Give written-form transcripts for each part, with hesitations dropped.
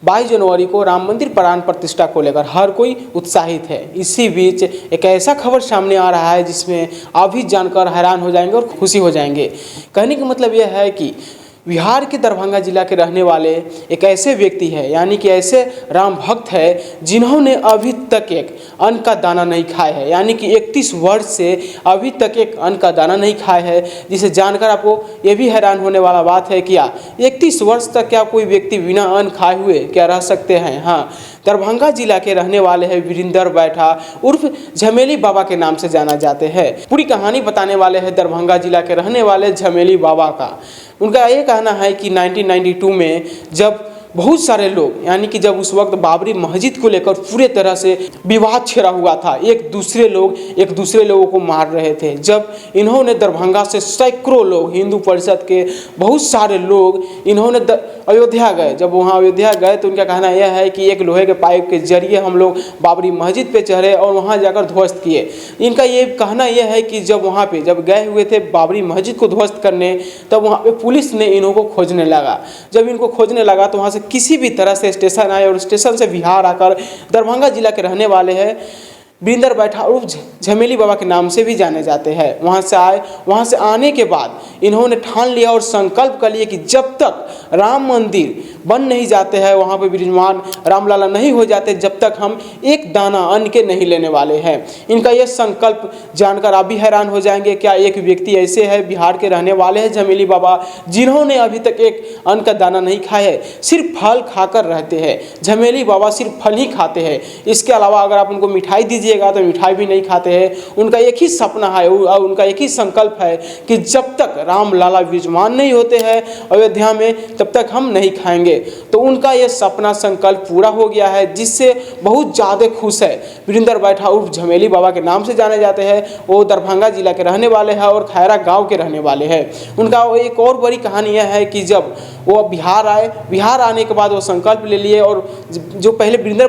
22 जनवरी को राम मंदिर प्राण प्रतिष्ठा को लेकर हर कोई उत्साहित है। इसी बीच एक ऐसा खबर सामने आ रहा है जिसमें आप भी जानकर हैरान हो जाएंगे और खुशी हो जाएंगे। कहने का मतलब यह है कि बिहार के दरभंगा जिला के रहने वाले एक ऐसे व्यक्ति है, यानी कि ऐसे राम भक्त है जिन्होंने अभी तक एक अन्न का दाना नहीं खाया है, यानी कि 31 वर्ष से अभी तक एक अन्न का दाना नहीं खाया है। जिसे जानकर आपको ये भी हैरान होने वाला बात है कि 31 वर्ष तक क्या कोई व्यक्ति बिना अन्न खाए हुए क्या रह सकते हैं। हाँ, दरभंगा जिला के रहने वाले हैं वीरेंद्र बैठा उर्फ झमेली बाबा के नाम से जाना जाते हैं। पूरी कहानी बताने वाले हैं दरभंगा जिला के रहने वाले झमेली बाबा का। उनका ये कहना है कि 1992 में जब बहुत सारे लोग, यानी कि जब उस वक्त बाबरी मस्जिद को लेकर पूरे तरह से विवाद छिड़ा हुआ था, एक दूसरे लोगों को मार रहे थे, जब इन्होंने दरभंगा से सैकड़ों लोग, हिंदू परिषद के बहुत सारे लोग इन्होंने अयोध्या गए। जब वहाँ अयोध्या गए तो उनका कहना यह है कि एक लोहे के पाइप के जरिए हम लोग बाबरी मस्जिद पे चढ़े और वहाँ जाकर ध्वस्त किए। इनका ये कहना यह है कि जब वहाँ पे जब गए हुए थे बाबरी मस्जिद को ध्वस्त करने, तब वहाँ पे पुलिस ने इन्हों को खोजने लगा। जब इनको खोजने लगा तो वहाँ से किसी भी तरह से स्टेशन आए और स्टेशन से बिहार आकर दरभंगा जिला के रहने वाले हैं वीरेंद्र बैठा उर्फ झमेली बाबा के नाम से भी जाने जाते हैं। वहाँ से आए, वहाँ से आने के बाद इन्होंने ठान लिया और संकल्प कर लिया कि जब तक राम मंदिर बन नहीं जाते हैं, वहाँ पे विराजमान रामलला नहीं हो जाते, जब तक हम एक दाना अन्न के नहीं लेने वाले हैं। इनका यह संकल्प जानकर आप भी हैरान हो जाएंगे। क्या एक व्यक्ति ऐसे है बिहार के रहने वाले हैं झमेली बाबा, जिन्होंने अभी तक एक अन्न का दाना नहीं खाया है, सिर्फ फल खाकर रहते हैं। झमेली बाबा सिर्फ फल ही खाते हैं, इसके अलावा अगर आप उनको मिठाई दीजिएगा तो मिठाई भी नहीं खाते हैं। उनका एक ही सपना है और उनका एक ही संकल्प है कि जब तक रामलला विराजमान नहीं होते हैं अयोध्या में, तब तक हम नहीं खाएंगे। तो उनका यह सपना संकल्प पूरा हो गया है, जिससे बहुत ज़्यादा खुश है। वीरेंद्र बैठा उर्फ झमेली बाबा के नाम से जाने जाते हैं। वो दरभंगा जिला के रहने वाले हैं और खैरा गांव के रहने वाले हैं। उनका एक और बड़ी कहानी यह है कि जब वो बिहार आए, बिहार आने के बाद वो संकल्प ले लिए और जो पहले वीरेंद्र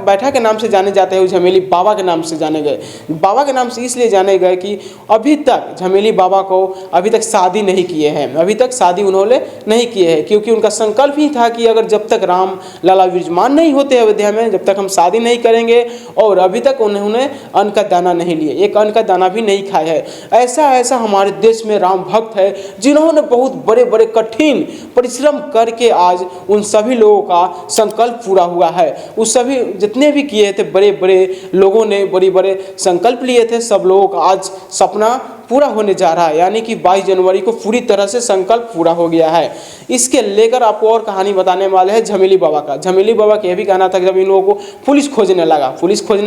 बैठा के नाम से जाने जाते हैं, वो झमेली बाबा के नाम से जाने गए। बाबा के नाम से इसलिए जाने गए कि अभी तक झमेली बाबा को अभी तक शादी नहीं किए हैं, अभी तक शादी उन्होंने नहीं किए हैं, क्योंकि उनका संकल्प ही था कि अगर जब तक रामलला विराजमान नहीं होते अयोध्या में, जब तक हम शादी नहीं करेंगे। और अभी तक उन्होंने अन्न का दाना नहीं लिए, एक अन्न का दाना भी नहीं खाया है। ऐसा हमारे देश में राम भक्त है जिन्होंने बहुत बड़े बड़े कठिन परिश्रम करके आज उन सभी लोगों का संकल्प पूरा हुआ है। उस सभी जितने भी किए थे बड़े बड़े लोगों ने बड़े बड़े संकल्प लिए थे, सब लोगों का आज सपना पूरा होने जा रहा है, यानी कि 22 जनवरी को पूरी तरह से संकल्प पूरा हो गया है। इसके लेकर आपको और कहानी बताने वाले हैं झमेली बाबा का। झमेली बाबा का यह भी कहना था कि जब इन लोगों को पुलिस खोजने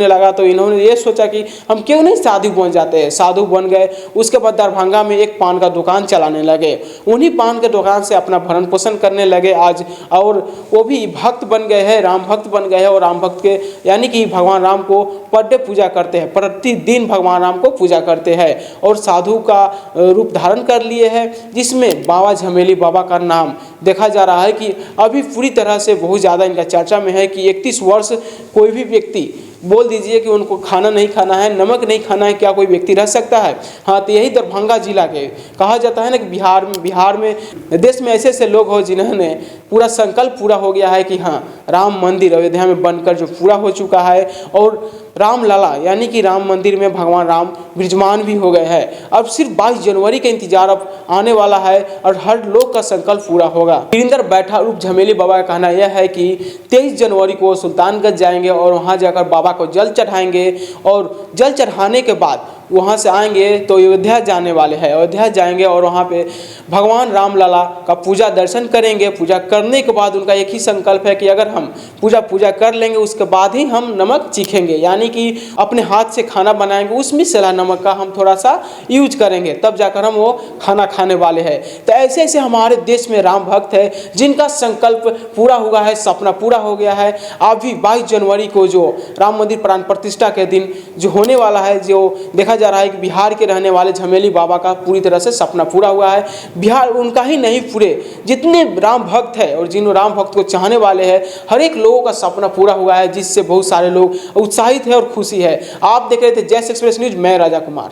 लगा तो इन्होंने ये सोचा कि हम क्यों नहीं साधु बन जाते हैं। साधु बन गए। उसके बाद दरभंगा में एक पान का दुकान चलाने लगे। उन्हीं पान के दुकान से अपना भरण पोषण करने लगे आज, और वो भी भक्त बन गए हैं, राम भक्त बन गए हैं। और राम भक्त के यानी कि भगवान राम को पर डे पूजा करते हैं, प्रतिदिन भगवान राम को पूजा करते हैं और साधु का रूप धारण कर लिए हैं, जिसमें बाबा झमेली बाबा का नाम देखा जा रहा है कि अभी पूरी तरह से बहुत ज़्यादा इनका चर्चा में है कि 31 वर्ष कोई भी व्यक्ति बोल दीजिए कि उनको खाना नहीं खाना है, नमक नहीं खाना है, क्या कोई व्यक्ति रह सकता है। हाँ, तो यही दरभंगा जिला के कहा जाता है ना कि बिहार में देश में ऐसे ऐसे लोग हो जिन्होंने पूरा संकल्प पूरा हो गया है कि हाँ, राम मंदिर अयोध्या में बनकर जो पूरा हो चुका है और रामलला यानी कि राम मंदिर में भगवान राम विराजमान भी हो गए हैं। अब सिर्फ 22 जनवरी का इंतजार अब आने वाला है और हर लोग का संकल्प पूरा होगा। वीरेंद्र बैठा उर्फ झमेली बाबा का कहना यह है कि 23 जनवरी को सुल्तानगंज जाएंगे और वहां जाकर बाबा को जल चढ़ाएंगे और जल चढ़ाने के बाद वहाँ से आएंगे तो अयोध्या जाने वाले हैं। अयोध्या जाएंगे और वहाँ पे भगवान रामलला का पूजा दर्शन करेंगे। पूजा करने के बाद उनका एक ही संकल्प है कि अगर हम पूजा कर लेंगे उसके बाद ही हम नमक चीखेंगे, यानी कि अपने हाथ से खाना बनाएंगे, उसमें सला नमक का हम थोड़ा सा यूज करेंगे, तब जाकर हम वो खाना खाने वाले हैं। तो ऐसे ऐसे हमारे देश में राम भक्त है जिनका संकल्प पूरा हुआ है, सपना पूरा हो गया है। अभी 22 जनवरी को जो राम मंदिर प्राण प्रतिष्ठा के दिन जो होने वाला है, जो देखा जा रहा है कि बिहार के रहने वाले झमेली बाबा का पूरी तरह से सपना पूरा हुआ है। बिहार उनका ही नहीं, पूरे जितने राम भक्त है और जिन राम भक्त को चाहने वाले हैं, हर एक लोगों का सपना पूरा हुआ है, जिससे बहुत सारे लोग उत्साहित है और खुशी है। आप देख रहे थे जैस एक्सप्रेस न्यूज, मैं राजा कुमार।